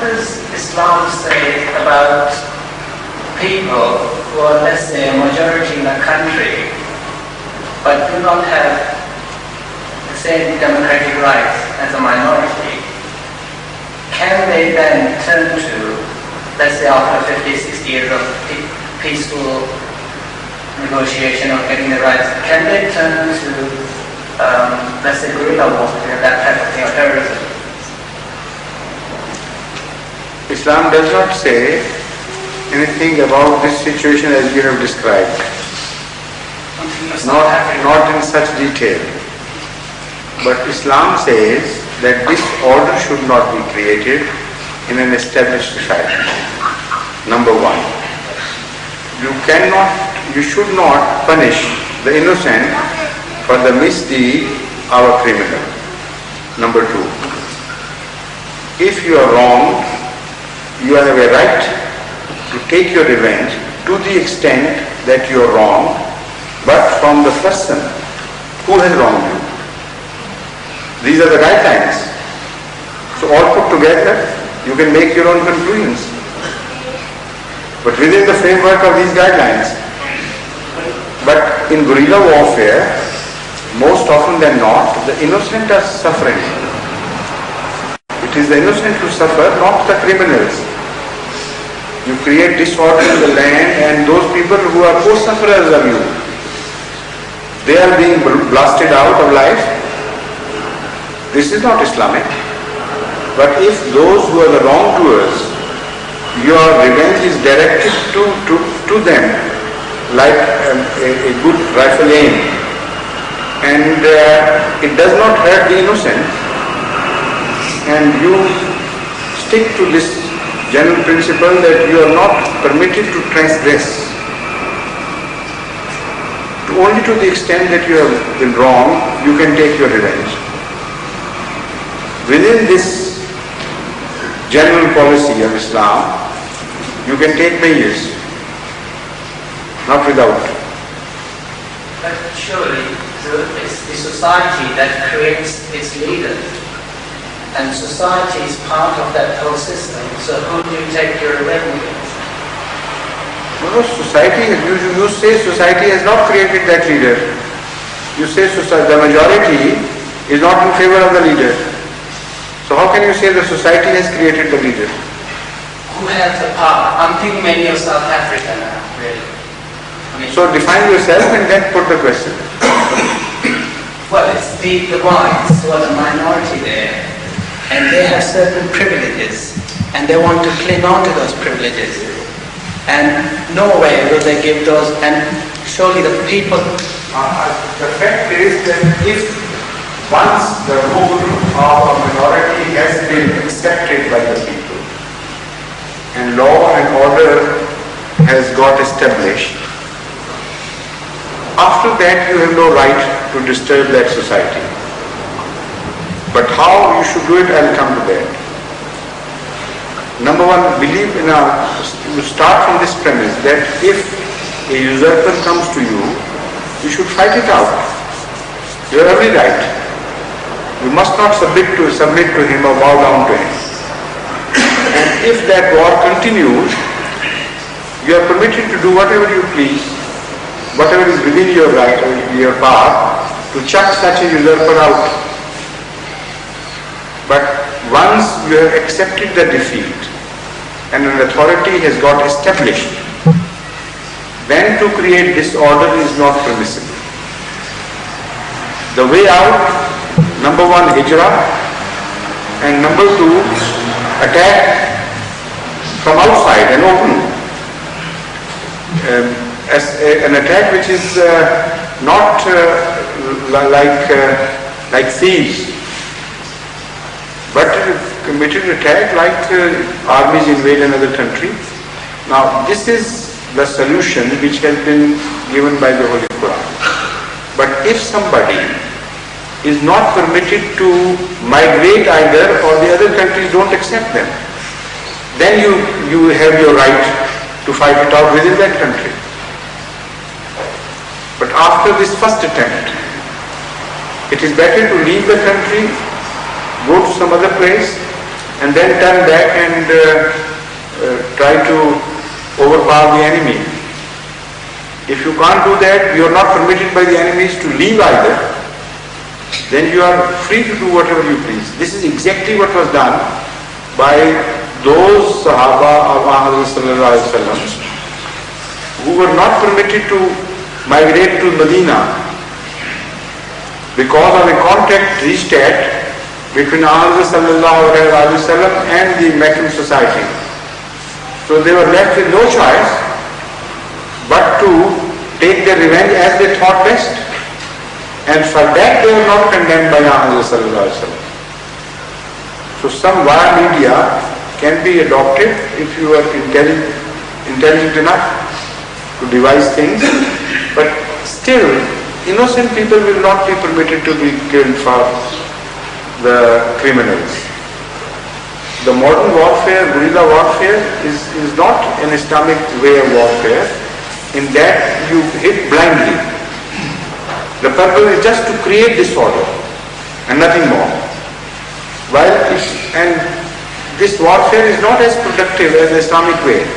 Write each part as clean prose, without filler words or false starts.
does Islam say about people who are, let's say, a majority in a country, but do not have the same democratic rights as a minority? Can they then turn to, let's say, after 50, 60 years of peaceful negotiation of getting the rights, can they turn to, let's say, guerrilla warfare, that type of thing, or terrorism? Islam does not say anything about this situation as you have described. Not in such detail. But Islam says that this order should not be created in an established society. Number one, you should not punish the innocent for the misdeed of a criminal. Number two, if you are wronged, you have a right to take your revenge to the extent that you are wronged, but from the person who has wronged you. These are the guidelines. So all put together, you can make your own conclusions. But within the framework of these guidelines. But in guerrilla warfare, most often than not, the innocent are suffering. It is the innocent who suffer, not the criminals. You create disorder in the land, and those people who are co-sufferers of you, they are being blasted out of life. This is not Islamic. But if those who are the wrongdoers, your revenge is directed to them, like a good rifle aim, and it does not hurt the innocent, and you stick to this general principle that you are not permitted to transgress, only to the extent that you have been wrong, you can take your revenge. Within this general policy of Islam, you can take measures, not without. But surely it's the society that creates its leaders, and society is part of that whole system. So who do you take your revenge against? No, society, you say society has not created that leader. You say the majority is not in favor of the leader. So how can you say the society has created the leader? Who has the power? I'm thinking mainly of South Africa now, really. So define yourself and then put the question. Well, it's the whites who are the minority there, and they have certain privileges, and they want to cling on to those privileges. And no way will they give those, and surely the people... The fact is that if once the rule of a minority has been accepted by the people, and law and order has got established, after that you have no right to disturb that society. But how you should do it, I will come to that. Number one, you start from this premise that if a usurper comes to you, you should fight it out. You have every right. You must not submit to him or bow down to him. And if that war continues, you are permitted to do whatever you please, whatever is within your right or your power, to chuck such a usurper out. But once you have accepted the defeat and an authority has got established, then to create disorder is not permissible. The way out, number one, hijrah, and number two, attack from outside and open. As an attack which is not like thieves, but committed attack like armies invade another country. Now this is the solution which has been given by the Holy Quran. But if somebody is not permitted to migrate either, or the other countries don't accept them, then you have your right to fight it out within that country. But after this first attempt, it is better to leave the country, go to some other place, and then turn back and try to overpower the enemy. If you can't do that, you are not permitted by the enemies to leave either, then you are free to do whatever you please. This is exactly what was done by those Sahaba of Muhammad who were not permitted to migrate to Medina because of a contract reached at between Muhammad and the Meccan society. So they were left with no choice but to take their revenge as they thought best. And for that they were not condemned by Muhammad. So some wire media can be adopted if you are intelligent enough to devise things, but still innocent people will not be permitted to be killed for the criminals. The modern warfare, guerrilla warfare, is not an Islamic way of warfare in that you hit blindly. The purpose is just to create disorder and nothing more. And this warfare is not as productive as the Islamic way.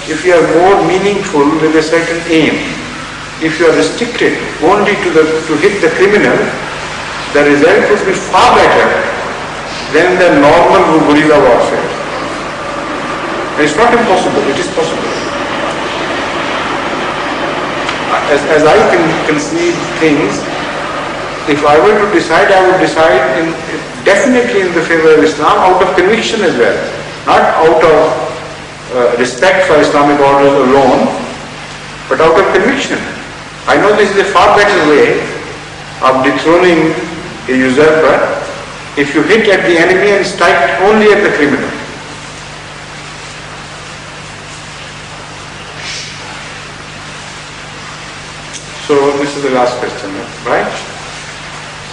If you are more meaningful with a certain aim, if you are restricted only to hit the criminal, the result would be far better than the normal guerrilla warfare. And it's not impossible, it is possible. As I can conceive things, if I were to decide, I would decide definitely in the favor of Islam out of conviction as well, not out of respect for Islamic orders alone, but out of conviction. I know this is a far better way of dethroning a usurper if you hit at the enemy and strike only at the criminal. So this is the last question, right?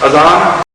Adhan.